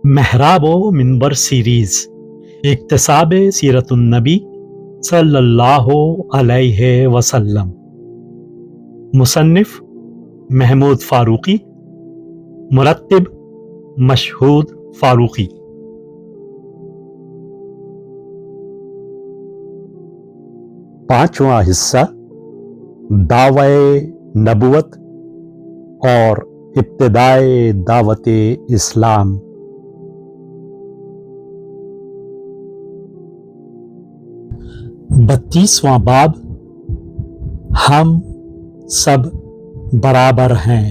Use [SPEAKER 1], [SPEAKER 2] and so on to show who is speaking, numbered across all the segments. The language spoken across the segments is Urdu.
[SPEAKER 1] محراب و منبر سیریز اکتساب سیرت النبی صلی اللہ علیہ وسلم، مصنف محمود فاروقی، مرتب مشہود فاروقی۔ پانچواں حصہ دعوی نبوت اور ابتدائے دعوت اسلام۔ 32واں باب، ہم سب برابر ہیں۔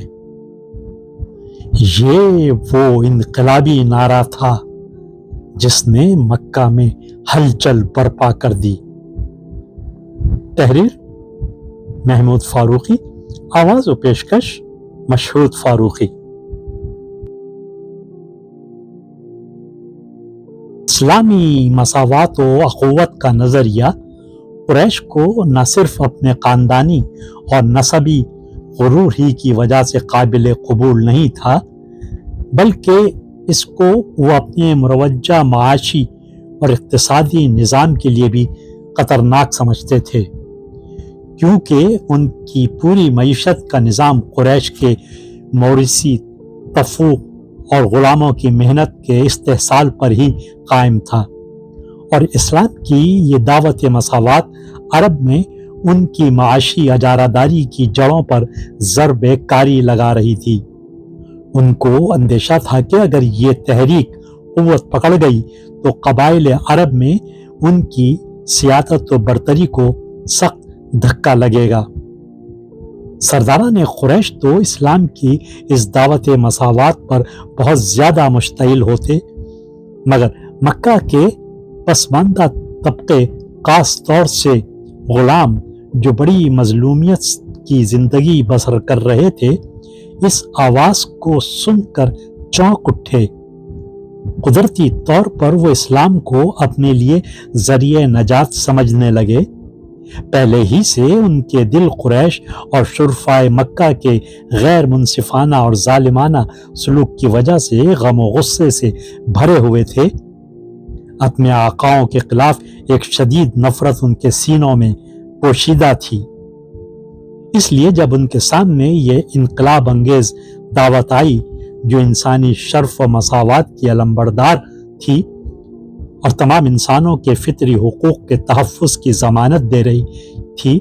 [SPEAKER 1] یہ وہ انقلابی نعرہ تھا جس نے مکہ میں ہلچل برپا کر دی۔ تحریر محمود فاروقی، آواز و پیشکش مشہود فاروقی۔ اسلامی مساوات و اخوت کا نظریہ قریش کو نہ صرف اپنے خاندانی اور نسبی غرور ہی کی وجہ سے قابل قبول نہیں تھا، بلکہ اس کو وہ اپنے مروجہ معاشی اور اقتصادی نظام کے لیے بھی خطرناک سمجھتے تھے، کیونکہ ان کی پوری معیشت کا نظام قریش کے موروثی تفوق اور غلاموں کی محنت کے استحصال پر ہی قائم تھا، اور اسلام کی یہ دعوت مساوات عرب میں ان کی معاشی اجارہ داری کی جڑوں پر ضرب کاری لگا رہی تھی۔ ان کو اندیشہ تھا کہ اگر یہ تحریک قوت پکڑ گئی تو قبائل عرب میں ان کی سیادت و برتری کو سخت دھکا لگے گا۔ سرداران قریش تو اسلام کی اس دعوت مساوات پر بہت زیادہ مشتعل ہوتے، مگر مکہ کے پسماندہ طبقے، خاص طور سے غلام جو بڑی مظلومیت کی زندگی بسر کر رہے تھے، اس آواز کو سن کر چونک اٹھے۔ قدرتی طور پر وہ اسلام کو اپنے لیے ذریعہ نجات سمجھنے لگے۔ پہلے ہی سے ان کے دل قریش اور شرفائے مکہ کے غیر منصفانہ اور ظالمانہ سلوک کی وجہ سے غم و غصے سے بھرے ہوئے تھے۔ اپنے آقاؤں کے خلاف ایک شدید نفرت ان کے سینوں میں پوشیدہ تھی۔ اس لیے جب ان کے سامنے یہ انقلاب انگیز دعوت آئی جو انسانی شرف و مساوات کی علمبردار تھی اور تمام انسانوں کے فطری حقوق کے تحفظ کی ضمانت دے رہی تھی،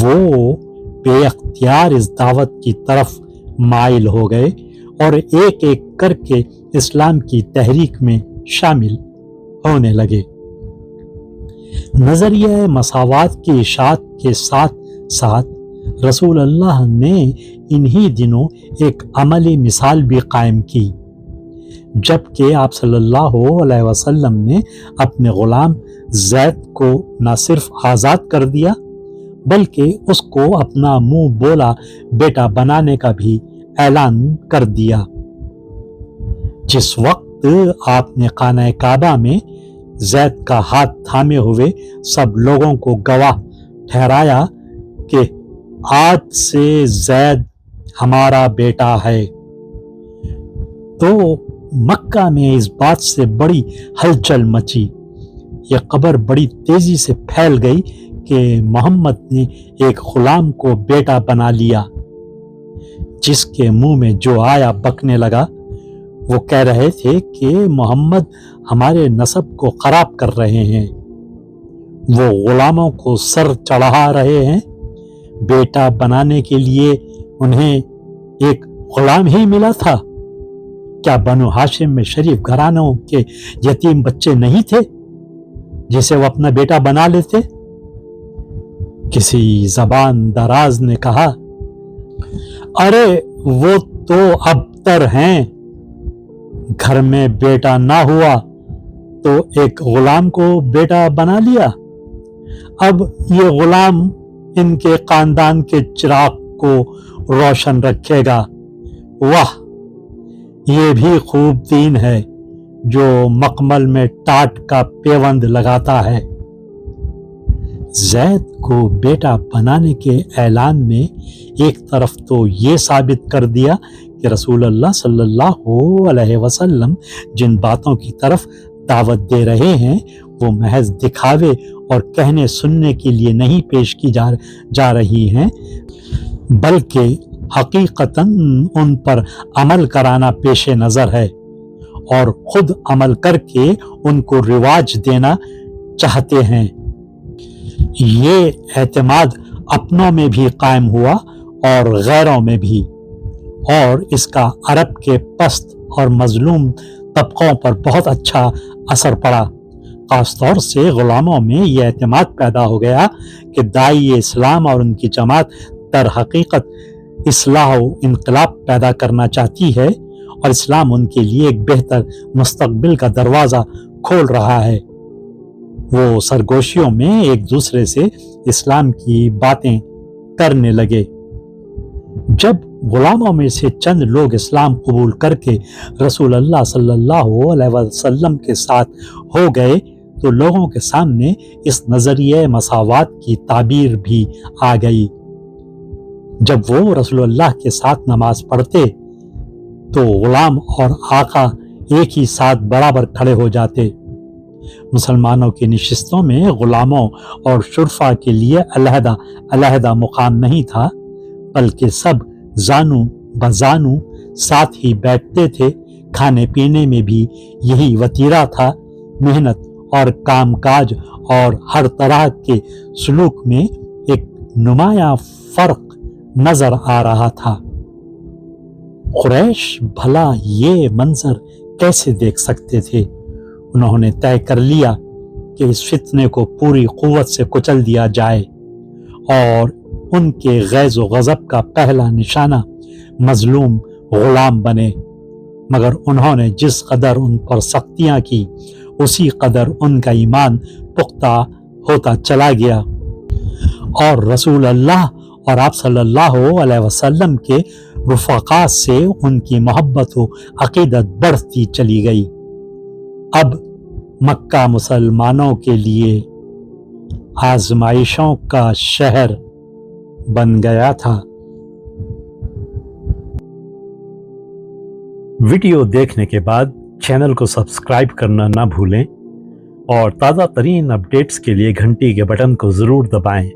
[SPEAKER 1] وہ بے اختیار اس دعوت کی طرف مائل ہو گئے اور ایک ایک کر کے اسلام کی تحریک میں شامل ہونے لگے۔ نظریہ مساوات کی اشاعت کے ساتھ ساتھ رسول اللہ نے انہی دنوں ایک عملی مثال بھی قائم کی، جبکہ آپ صلی اللہ علیہ وسلم نے اپنے غلام زید کو نہ صرف آزاد کر دیا بلکہ اس کو اپنا منہ بولا بیٹا بنانے کا بھی اعلان کر دیا۔ جس وقت آپ نے خانہ کعبہ میں زید کا ہاتھ تھامے ہوئے سب لوگوں کو گواہ ٹھہرایا کہ آج سے زید ہمارا بیٹا ہے، تو مکہ میں اس بات سے بڑی ہلچل مچی۔ یہ خبر بڑی تیزی سے پھیل گئی کہ محمد نے ایک غلام کو بیٹا بنا لیا۔ جس کے منہ میں جو آیا بکنے لگا۔ وہ کہہ رہے تھے کہ محمد ہمارے نسب کو خراب کر رہے ہیں، وہ غلاموں کو سر چڑھا رہے ہیں، بیٹا بنانے کے لیے انہیں ایک غلام ہی ملا تھا۔ کیا بنو ہاشم میں شریف گھرانوں کے یتیم بچے نہیں تھے جسے وہ اپنا بیٹا بنا لیتے؟ کسی زبان دراز نے کہا، ارے وہ تو ابتر ہیں، گھر میں بیٹا نہ ہوا تو ایک غلام کو بیٹا بنا لیا، اب یہ غلام ان کے خاندان کے چراغ کو روشن رکھے گا۔ واہ، یہ بھی خوب دین ہے جو مقمل میں ٹاٹ کا پیوند لگاتا ہے۔ زید کو بیٹا بنانے کے اعلان میں ایک طرف تو یہ ثابت کر دیا کہ کہ رسول اللہ صلی اللہ علیہ وسلم جن باتوں کی طرف دعوت دے رہے ہیں وہ محض دکھاوے اور کہنے سننے کے لیے نہیں پیش کی جا رہی ہیں، بلکہ حقیقتاً ان پر عمل کرانا پیش نظر ہے اور خود عمل کر کے ان کو رواج دینا چاہتے ہیں۔ یہ اعتماد اپنوں میں بھی قائم ہوا اور غیروں میں بھی، اور اس کا عرب کے پست اور مظلوم طبقوں پر بہت اچھا اثر پڑا۔ خاص طور سے غلاموں میں یہ اعتماد پیدا ہو گیا کہ داعی اسلام اور ان کی جماعت در حقیقت اصلاح و انقلاب پیدا کرنا چاہتی ہے اور اسلام ان کے لیے ایک بہتر مستقبل کا دروازہ کھول رہا ہے۔ وہ سرگوشیوں میں ایک دوسرے سے اسلام کی باتیں کرنے لگے۔ جب غلاموں میں سے چند لوگ اسلام قبول کر کے رسول اللہ صلی اللہ علیہ وسلم کے ساتھ ہو گئے تو لوگوں کے سامنے اس نظریہ مساوات کی تعبیر بھی آ گئی۔ جب وہ رسول اللہ کے ساتھ نماز پڑھتے تو غلام اور آقا ایک ہی ساتھ برابر کھڑے ہو جاتے۔ مسلمانوں کی نشستوں میں غلاموں اور شرفا کے لیے علیحدہ علیحدہ مقام نہیں تھا، بلکہ سب زانو بزانو ساتھ ہی بیٹھتے تھے۔ کھانے پینے میں بھی یہی وتیرہ تھا۔ محنت اور کام کاج اور ہر طرح کے سلوک میں ایک نمایاں فرق نظر آ رہا تھا۔ قریش بھلا یہ منظر کیسے دیکھ سکتے تھے؟ انہوں نے طے کر لیا کہ اس فتنے کو پوری قوت سے کچل دیا جائے اور ان کے غیظ و غضب کا پہلا نشانہ مظلوم غلام بنے، مگر انہوں نے جس قدر ان پر سختیاں کی اسی قدر ان کا ایمان پختہ ہوتا چلا گیا اور رسول اللہ اور آپ صلی اللہ علیہ وسلم کے رفقا سے ان کی محبت و عقیدت بڑھتی چلی گئی۔ اب مکہ مسلمانوں کے لیے آزمائشوں کا شہر بن گیا تھا۔ ویڈیو دیکھنے کے بعد چینل کو سبسکرائب کرنا نہ بھولیں اور تازہ ترین اپڈیٹس کے لیے گھنٹی کے بٹن کو ضرور دبائیں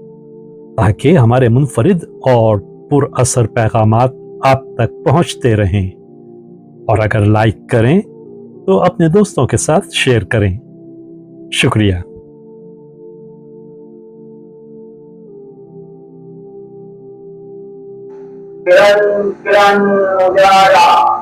[SPEAKER 1] تاکہ ہمارے منفرد اور پر اثر پیغامات آپ تک پہنچتے رہیں، اور اگر لائک کریں تو اپنے دوستوں کے ساتھ شیئر کریں۔ شکریہ۔
[SPEAKER 2] کرن اجالا